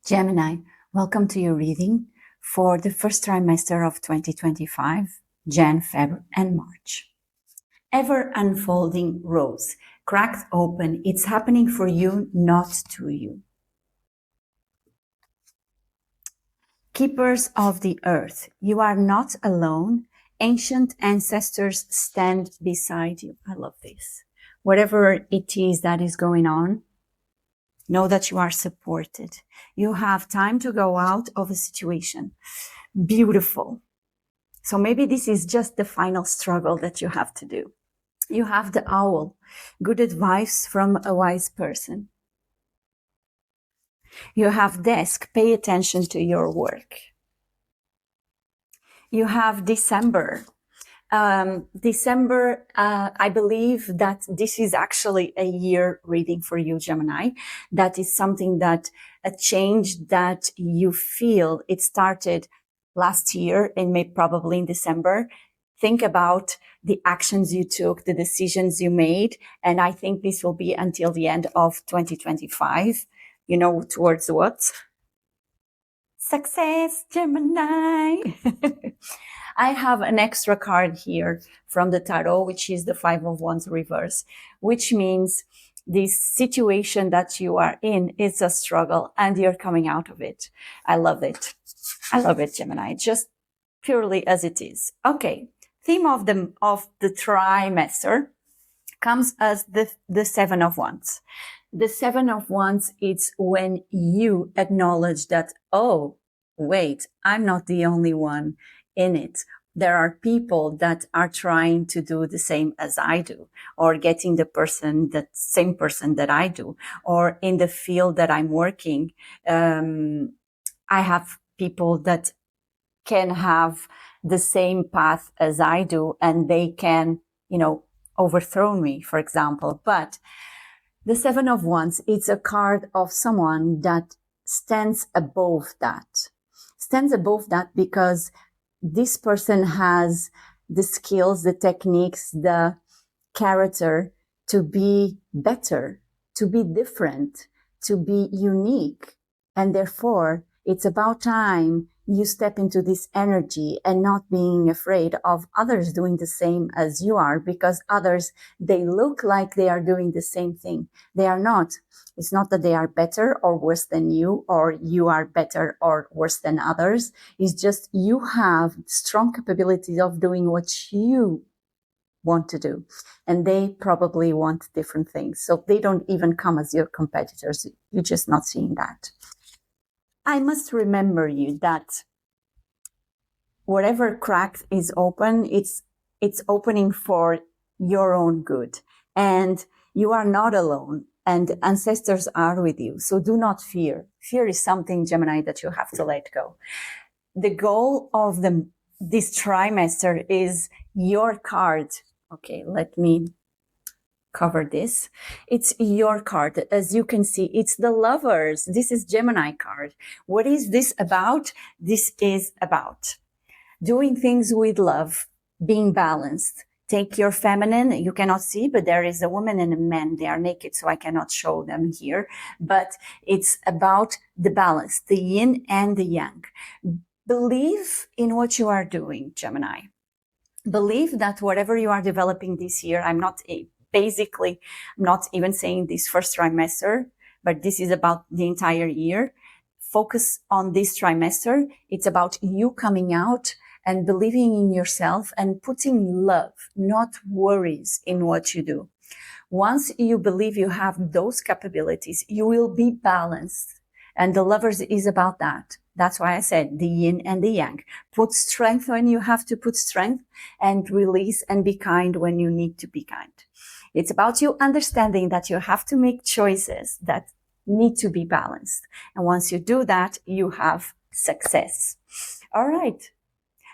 Gemini, welcome to your reading for the first trimester of 2025, Jan, Feb, and March. Ever unfolding rose, cracked open, it's happening for you, not to you. Keepers of the earth, you are not alone. Ancient ancestors stand beside you. I love this. Whatever it is that is going on, know that you are supported. You have time to go out of a situation. Beautiful. So maybe this is just the final struggle that you have to do. You have the owl. Good advice from a wise person. You have desk. Pay attention to your work. You have December. I believe that this is actually a year reading for you, Gemini. That is something that a change that you feel it started last year and maybe probably in December. Think about the actions you took, the decisions you made. And I think this will be until the end of 2025, towards what? Success, Gemini. I have an extra card here from the tarot, which is the Five of Wands reverse, which means this situation that you are in is a struggle and you're coming out of it. I love it. I love it, Gemini, just purely as it is. Okay. Theme of the trimester comes as the Seven of Wands. The Seven of Wands, it's when you acknowledge that, oh, wait, I'm not the only one in it. There are people that are trying to do the same as I do, or getting the same person that I do, or in the field that I'm working. I have people that can have the same path as I do, and they can, overthrow me, for example. But the Seven of Wands, it's a card of someone that stands above that. Stands above that because this person has the skills, the techniques, the character to be better, to be different, to be unique. And therefore, it's about time you step into this energy and not being afraid of others doing the same as you are, because others, they look like they are doing the same thing. They are not. It's not that they are better or worse than you, or you are better or worse than others. It's just you have strong capabilities of doing what you want to do. And they probably want different things. So they don't even come as your competitors. You're just not seeing that. I must remember you that whatever crack is open, it's opening for your own good. And you are not alone. And ancestors are with you. So do not fear. Fear is something, Gemini, that you have to let go. The goal of this trimester is your card. Okay, let me cover this. It's your card. As you can see, it's the Lovers. This is Gemini card. What is this about? This is about doing things with love, being balanced. Take your feminine. You cannot see, but there is a woman and a man. They are naked, so I cannot show them here. But it's about the balance, the yin and the yang. Believe in what you are doing, Gemini. Believe that whatever you are developing this year, I'm not even saying this first trimester, but this is about the entire year. Focus on this trimester. It's about you coming out and believing in yourself and putting love, not worries, in what you do. Once you believe you have those capabilities, you will be balanced. And the Lovers is about that. That's why I said the yin and the yang. Put strength when you have to put strength, and release and be kind when you need to be kind. It's about you understanding that you have to make choices that need to be balanced. And once you do that, you have success. All right.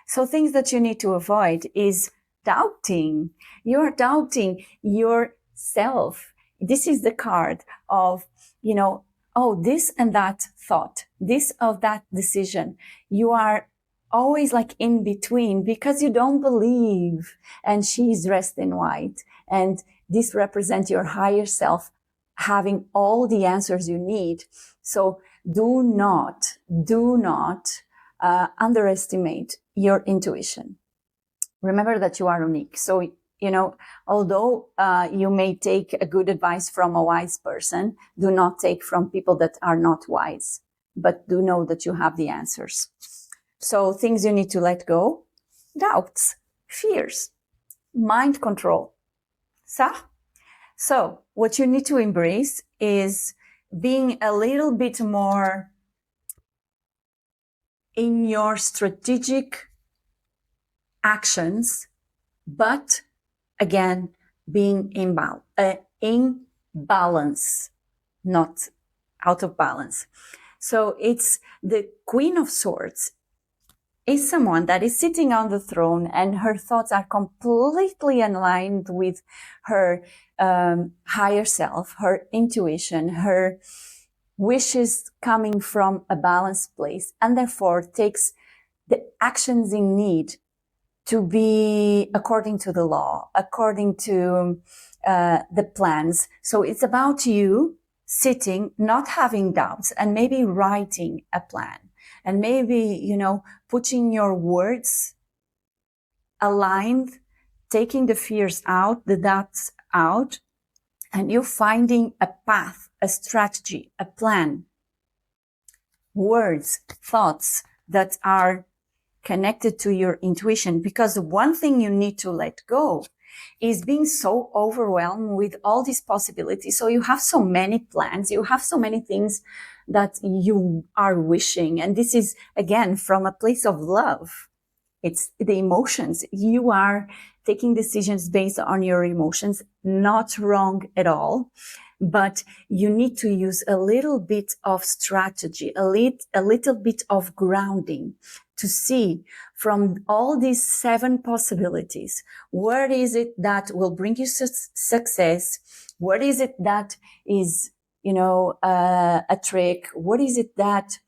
So things that you need to avoid is doubting. You're doubting yourself. This is the card of, oh, this and that thought, this or that decision. You are always like in between because you don't believe. And she's dressed in white. And this represents your higher self having all the answers you need. So do not underestimate your intuition. Remember that you are unique. So, you know, although you may take a good advice from a wise person, do not take from people that are not wise, but do know that you have the answers. So things you need to let go: doubts, fears, mind control. So what you need to embrace is being a little bit more in your strategic actions, but again, being in balance, not out of balance. So it's the Queen of Swords is someone that is sitting on the throne and her thoughts are completely aligned with her higher self, her intuition, her wishes coming from a balanced place, and therefore takes the actions in need to be according to the law, according to the plans. So it's about you sitting, not having doubts, and maybe writing a plan, and maybe, you know, putting your words aligned, taking the fears out, the doubts out, and you finding a path, a strategy, a plan, words, thoughts that are connected to your intuition. Because the one thing you need to let go is being so overwhelmed with all these possibilities. So you have so many plans, you have so many things that you are wishing. And this is, again, from a place of love. It's the emotions. You are taking decisions based on your emotions, not wrong at all. But you need to use a little bit of strategy, a little bit of grounding to see from all these 7 possibilities, where is it that will bring you success? What is it that is, you know, a trick? What is it that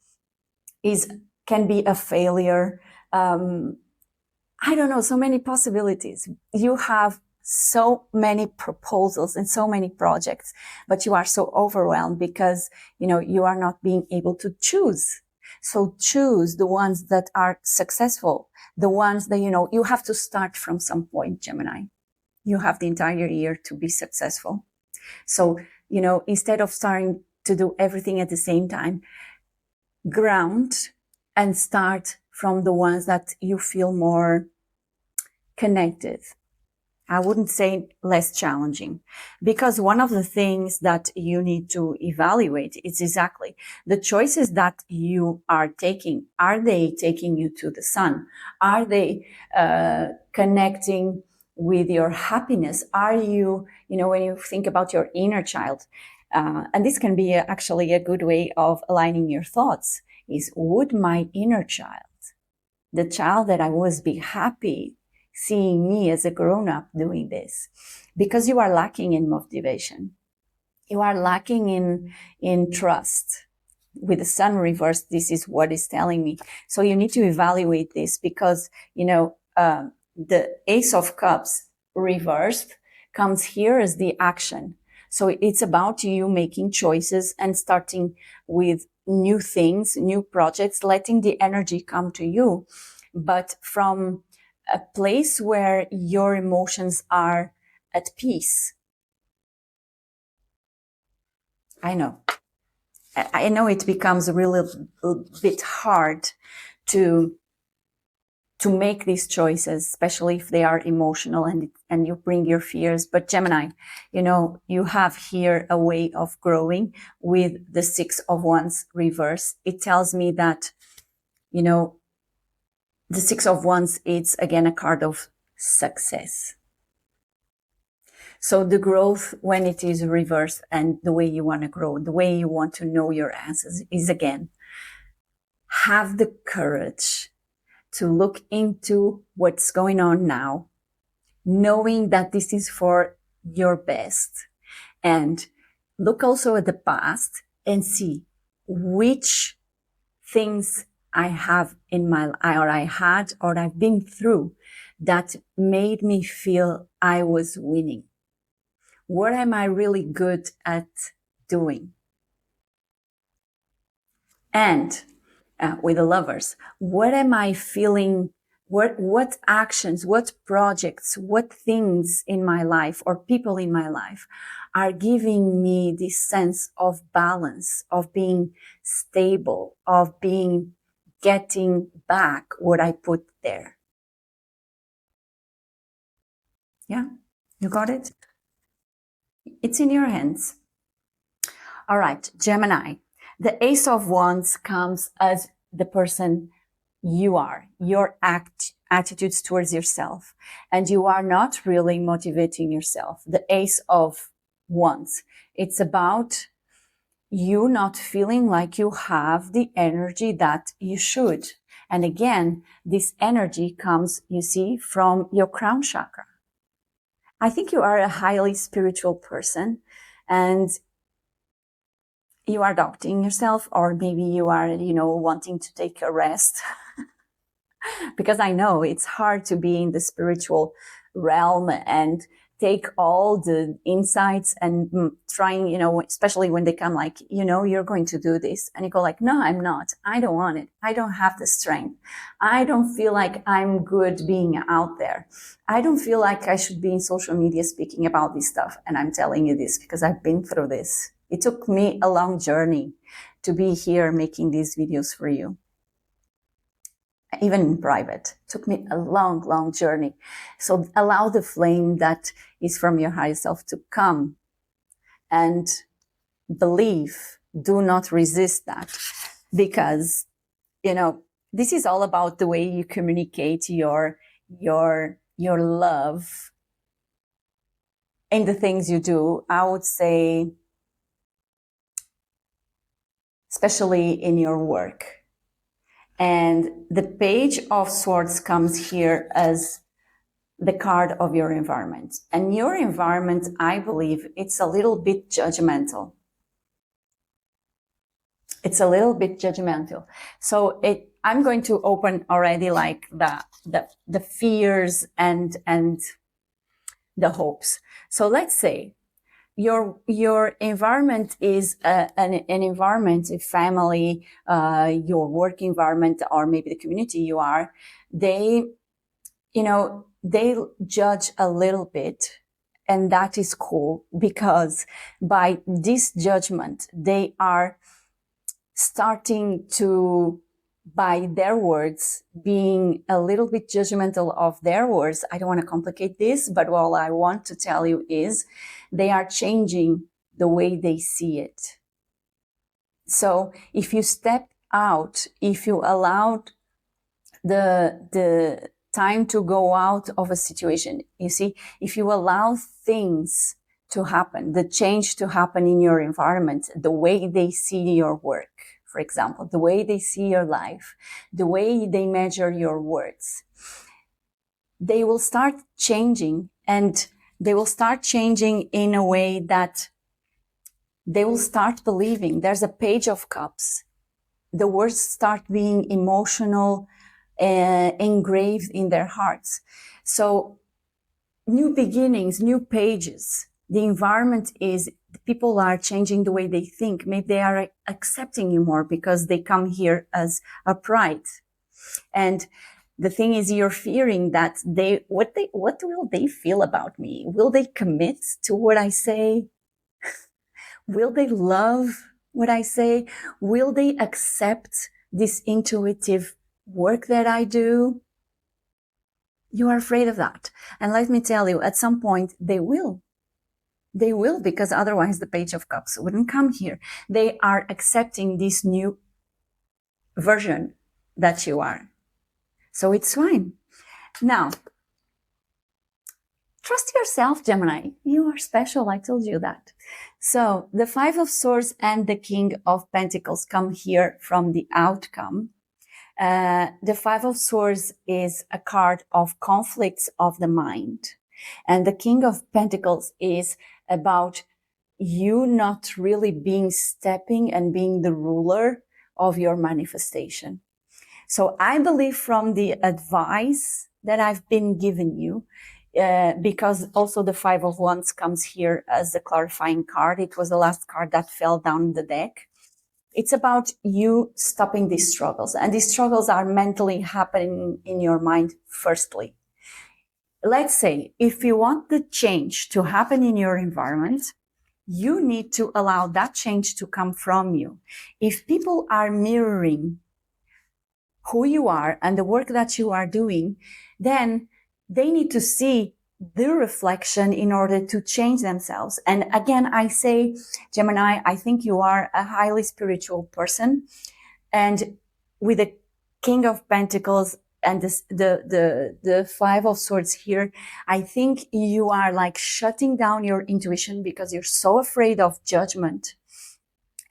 can be a failure? I don't know, so many possibilities. You have so many proposals and so many projects, but you are so overwhelmed because, you know, you are not being able to choose. So choose the ones that are successful, the ones that, you know, you have to start from some point, Gemini. You have the entire year to be successful. So, you know, instead of starting to do everything at the same time, ground and start from the ones that you feel more connected. I wouldn't say less challenging, because one of the things that you need to evaluate is exactly the choices that you are taking. Are they taking you to the sun? Are they connecting with your happiness? Are you, you know, when you think about your inner child, and this can be actually a good way of aligning your thoughts, is would my inner child, the child that I was, be happy seeing me as a grown-up doing this? Because you are lacking in motivation. You are lacking in trust. With the sun reversed, this is what is telling me. So you need to evaluate this, because, you know, the Ace of Cups reversed comes here as the action. So it's about you making choices and starting with new things, new projects, letting the energy come to you, but from a place where your emotions are at peace. I know it becomes a really bit hard to make these choices, especially if they are emotional and you bring your fears. But Gemini, you know, you have here a way of growing with the 6 of Wands reverse. It tells me that, you know, the 6 of Wands, it's again a card of success. So the growth, when it is reversed, and the way you want to grow, the way you want to know your answers, is again, have the courage to look into what's going on now, knowing that this is for your best. And look also at the past and see which things I have in my, or I had, or I've been through that made me feel I was winning. What am I really good at doing? And with the Lovers, what am I feeling? What actions, what projects, what things in my life or people in my life are giving me this sense of balance, of being stable, of being getting back what I put there? Yeah, you got it? It's in your hands. All right, Gemini. The Ace of Wands comes as the person you are, your attitudes towards yourself, and you are not really motivating yourself. The Ace of Wands, it's about you not feeling like you have the energy that you should. And again, this energy comes, you see, from your crown chakra. I think you are a highly spiritual person, and you are doubting yourself, or maybe you are, wanting to take a rest. Because I know it's hard to be in the spiritual realm and take all the insights and trying, especially when they come like, you're going to do this. And you go like, no, I'm not. I don't want it. I don't have the strength. I don't feel like I'm good being out there. I don't feel like I should be in social media speaking about this stuff. And I'm telling you this because I've been through this. It took me a long journey to be here making these videos for you. Even in private, it took me a long, long journey. So allow the flame that is from your higher self to come and believe. Do not resist that, because, this is all about the way you communicate your love in the things you do. I would say, especially in your work. And the Page of Swords comes here as the card of your environment. And your environment, I believe, it's a little bit judgmental. It's a little bit judgmental. So I'm going to open already like the fears and the hopes. So let's say your environment is an environment, a family, your work environment, or maybe the community you are, they judge a little bit. And that is cool, because by this judgment, they are starting to, by their words, being a little bit judgmental of their words. I don't want to complicate this, but all I want to tell you is they are changing the way they see it. So if you step out, if you allowed the time to go out of a situation, you see, if you allow things to happen, the change to happen in your environment, the way they see your work, for example, the way they see your life, the way they measure your words, they will start changing, and they will start changing in a way that they will start believing. There's a Page of Cups. The words start being emotional, engraved in their hearts. So new beginnings, new pages. The environment is, people are changing the way they think. Maybe they are accepting you more because they come here as a pride. And the thing is, you're fearing that what will they feel about me? Will they commit to what I say? Will they love what I say? Will they accept this intuitive work that I do? You are afraid of that. And let me tell you, at some point, they will. They will, because otherwise the Page of Cups wouldn't come here. They are accepting this new version that you are. So it's fine. Now, trust yourself, Gemini. You are special. I told you that. So the Five of Swords and the King of Pentacles come here from the outcome. The Five of Swords is a card of conflicts of the mind. And the King of Pentacles is about you not really stepping and being the ruler of your manifestation. So I believe from the advice that I've been giving you, because also the Five of Wands comes here as the clarifying card. It was the last card that fell down the deck. It's about you stopping these struggles. And these struggles are mentally happening in your mind firstly. Let's say if you want the change to happen in your environment, you need to allow that change to come from you. If people are mirroring who you are and the work that you are doing, then they need to see the reflection in order to change themselves. And again, I say, Gemini, I think you are a highly spiritual person. And with the King of Pentacles and the Five of Swords here, I think you are like shutting down your intuition because you're so afraid of judgment.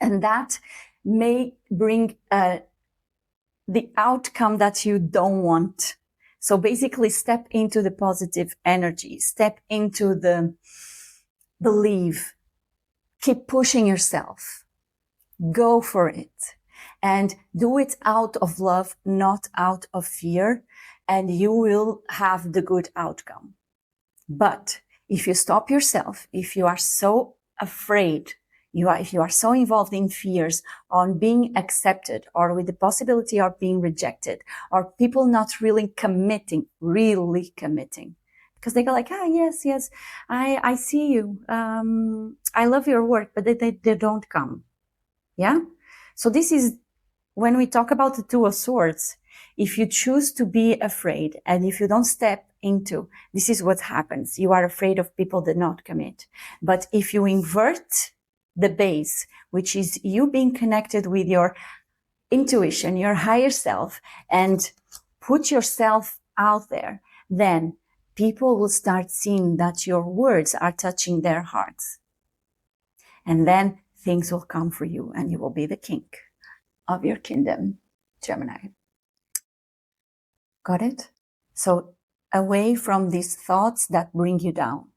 And that may bring the outcome that you don't want. So basically step into the positive energy, step into the believe, keep pushing yourself, go for it, and do it out of love, not out of fear, and you will have the good outcome. But if you stop yourself, if you are so afraid, if you are so involved in fears on being accepted or with the possibility of being rejected or people not really committing, because they go like, yes, I see you. I love your work, but they don't come. Yeah. So this is when we talk about the Two of Swords. If you choose to be afraid and if you don't step into, this is what happens. You are afraid of people that not commit. But if you invert the base, which is you being connected with your intuition, your higher self, and put yourself out there, then people will start seeing that your words are touching their hearts. And then things will come for you and you will be the king of your kingdom, Gemini. Got it? So away from these thoughts that bring you down.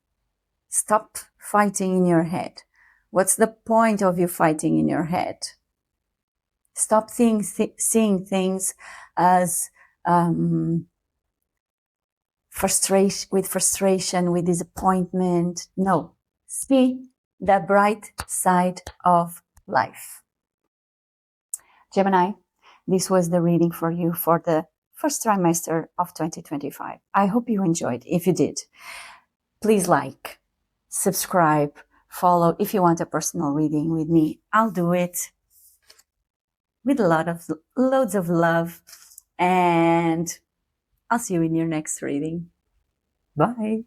Stop fighting in your head. What's the point of you fighting in your head? Stop seeing things as frustration, with disappointment. No, see the bright side of life. Gemini, this was the reading for you for the first trimester of 2025. I hope you enjoyed. If you did, please like, subscribe, follow. If you want a personal reading with me, I'll do it with loads of love. And I'll see you in your next reading. Bye.